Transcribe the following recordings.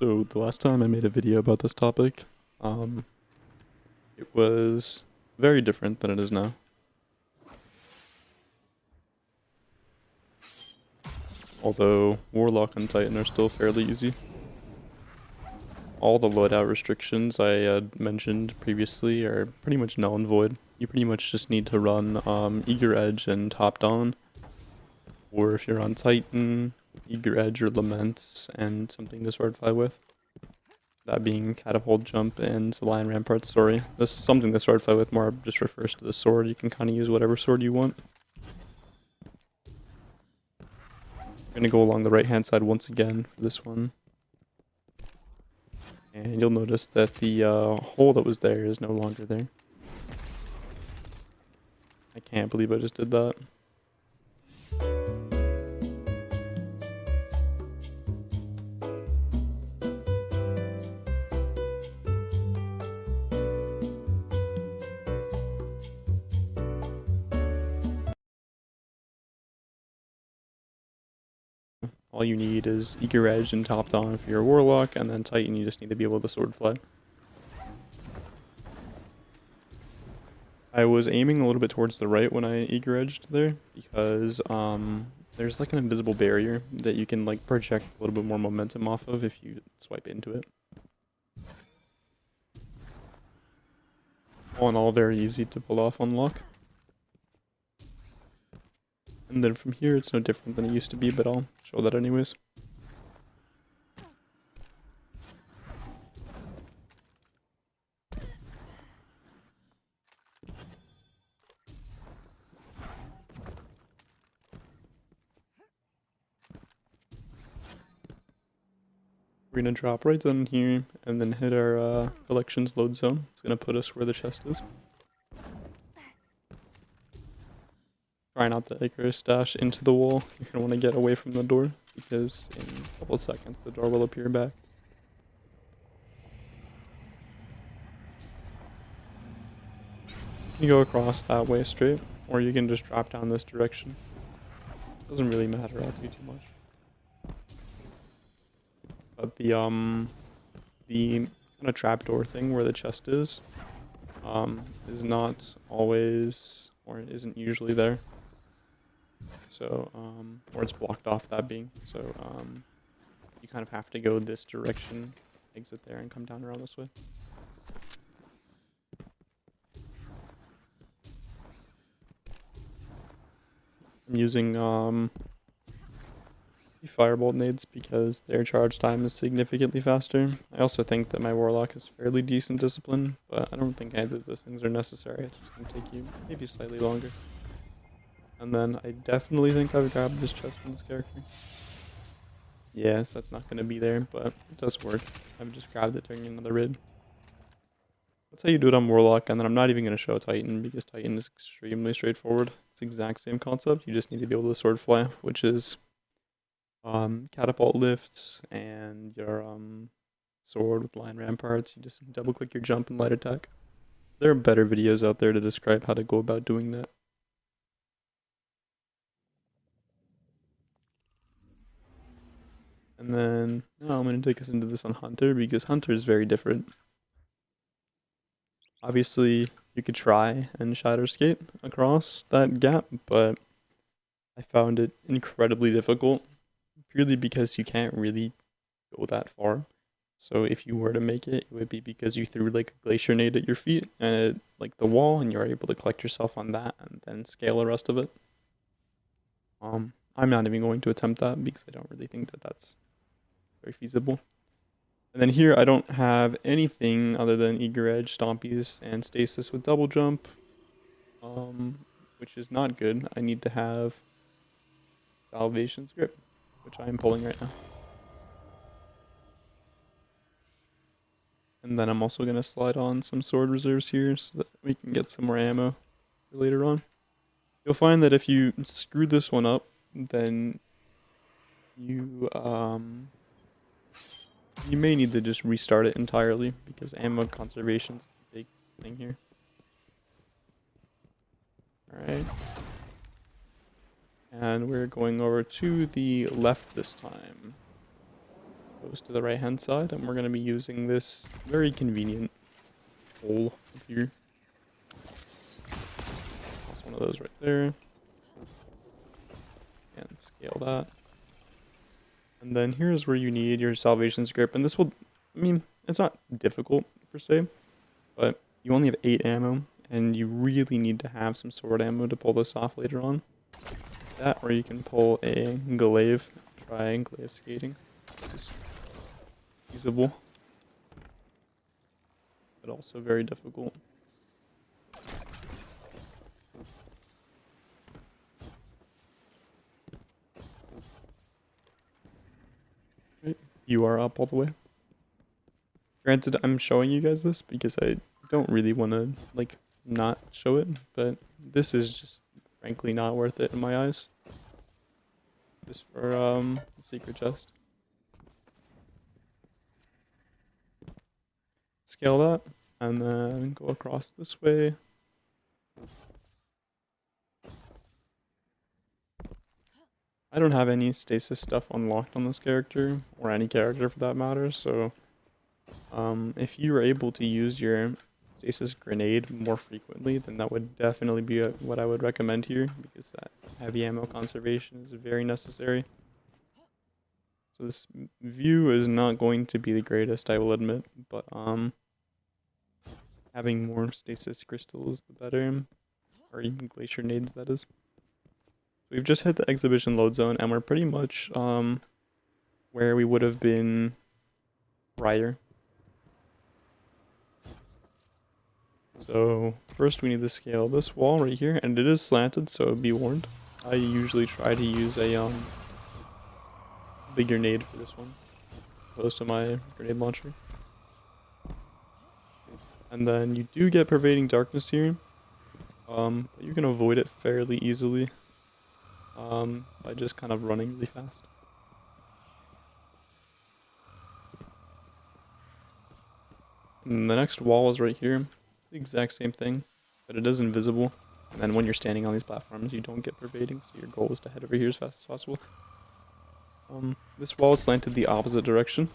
So the last time I made a video about this topic, it was very different than it is now. Although Warlock and Titan are still fairly easy. All the loadout restrictions I had mentioned previously are pretty much null and void. You pretty much just need to run Eager Edge and Top Dawn. Or if you're on Titan, Eager Edge or Laments and something to swordfly with. That being Catapult Jump and Lion Rampart. Sorry, this something to swordfly with more just refers to the sword. You can kind of use whatever sword you want. I'm gonna go along the right hand side once again for this one. And you'll notice that the hole that was there is no longer there. I can't believe I just did that. All you need is Eager Edge and Top Dawn for your Warlock, and then Titan you just need to be able to swordfly. I was aiming a little bit towards the right when I Eager Edged there, because there's like an invisible barrier that you can like project a little bit more momentum off of if you swipe into it. All in all, very easy to pull off unlock. And then from here it's no different than it used to be, but I'll show that anyways. We're gonna drop right down here and then hit our collections load zone. It's gonna put us where the chest is. Try not to anchor a stash into the wall. You're gonna want to get away from the door because in a couple of seconds the door will appear back. You can go across that way straight, or you can just drop down this direction. Doesn't really matter, I'll do too much. But the kind of trapdoor thing where the chest is not always, or isn't usually there. So, or it's blocked off, that being. So, you kind of have to go this direction, exit there, and come down around this way. I'm using Firebolt nades because their charge time is significantly faster. I also think that my Warlock is fairly decent discipline, but I don't think either of those things are necessary. It's just going to take you maybe slightly longer. And then I definitely think I've grabbed this chest in this character. Yes, that's not going to be there, but it does work. I've just grabbed it during another raid. That's how you do it on Warlock, and then I'm not even going to show Titan because Titan is extremely straightforward. It's the exact same concept. You just need to be able to swordfly, which is catapult lifts and your sword with Lion Ramparts. You just double click your jump and light attack. There are better videos out there to describe how to go about doing that. And then now I'm going to take us into this on Hunter because Hunter is very different. Obviously, you could try and shatter skate across that gap, but I found it incredibly difficult. Purely because you can't really go that far. So if you were to make it, it would be because you threw like a glacier nade at your feet and it, like the wall, and you're able to collect yourself on that and then scale the rest of it. I'm not even going to attempt that because I don't really think that that's very feasible. And then here I don't have anything other than Eager Edge, Stompies, and Stasis with double jump, which is not good. I need to have Salvation's Grip, which I am pulling right now. And then I'm also going to slide on some sword reserves here so that we can get some more ammo for later on. You'll find that if you screw this one up, then you may need to just restart it entirely because ammo conservation is a big thing here. Alright. And we're going over to the left this time. goes to the right hand side, and we're going to be using this very convenient hole here. Toss one of those right there. And scale that. And then here's where you need your salvation script, and this will, I mean, it's not difficult per se, but you only have 8 ammo, and you really need to have some sword ammo to pull this off later on. That, or you can pull a glaive, try glaive skating, which is feasible, but also very difficult. Right. You are up all the way. Granted, I'm showing you guys this because I don't really want to, like, not show it, but this is just frankly not worth it in my eyes. Just for the secret chest. Scale that, and then go across this way. I don't have any stasis stuff unlocked on this character, or any character for that matter, so if you were able to use your stasis grenade more frequently, then that would definitely be what I would recommend here, because that heavy ammo conservation is very necessary. So this view is not going to be the greatest, I will admit, but having more stasis crystals the better, or even glacier nades, that is. We've just hit the exhibition load zone, and we're pretty much where we would have been prior. So first we need to scale this wall right here, and it is slanted, so be warned. I usually try to use a big grenade for this one, opposed to my grenade launcher. And then you do get pervading darkness here, but you can avoid it fairly easily by just kind of running really fast. And the next wall is right here. It's the exact same thing, but it is invisible. And then when you're standing on these platforms, you don't get pervading, so your goal is to head over here as fast as possible. This wall is slanted the opposite direction.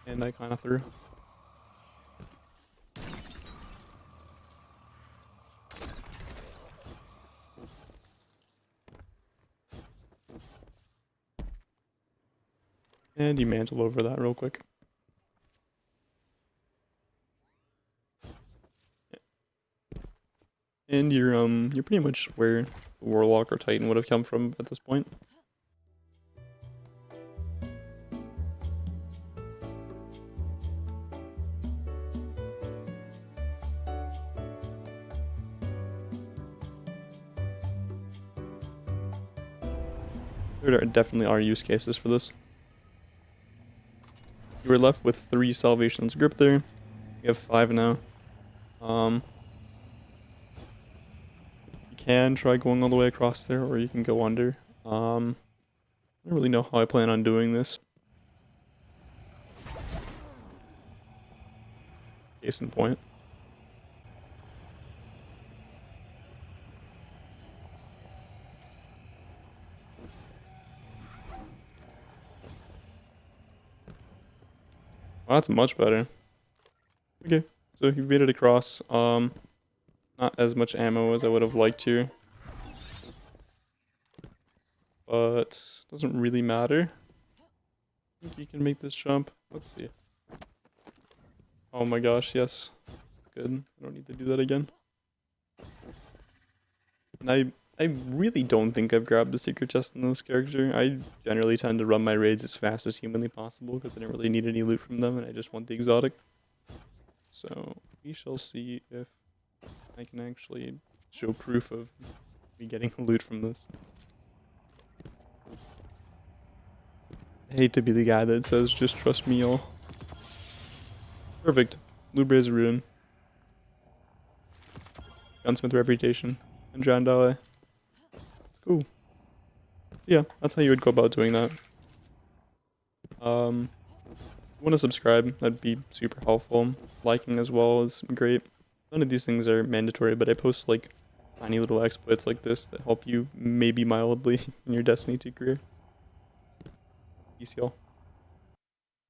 And I kind of threw. And you mantle over that real quick. And you're pretty much where the Warlock or Titan would have come from at this point. There definitely are use cases for this. You were left with 3 salvations grip there. You have 5 now. You can try going all the way across there, or you can go under. I don't really know how I plan on doing this. Case in point. Well, that's much better. Okay, so you made it across. Not as much ammo as I would have liked here, but doesn't really matter. I think you can make this jump. Let's see. Oh my gosh, yes. That's good. I don't need to do that again. And I really don't think I've grabbed the secret chest in this character. I generally tend to run my raids as fast as humanly possible because I don't really need any loot from them and I just want the exotic. So we shall see if I can actually show proof of me getting loot from this. I hate to be the guy that says, just trust me, y'all. Perfect. Loot Brazier Ruin. Gunsmith reputation. And Drowned Ally. It's cool. Yeah, that's how you would go about doing that. If you want to subscribe, that'd be super helpful. Liking as well is great. None of these things are mandatory, but I post like tiny little exploits like this that help you maybe mildly in your Destiny 2 career. Peace, y'all.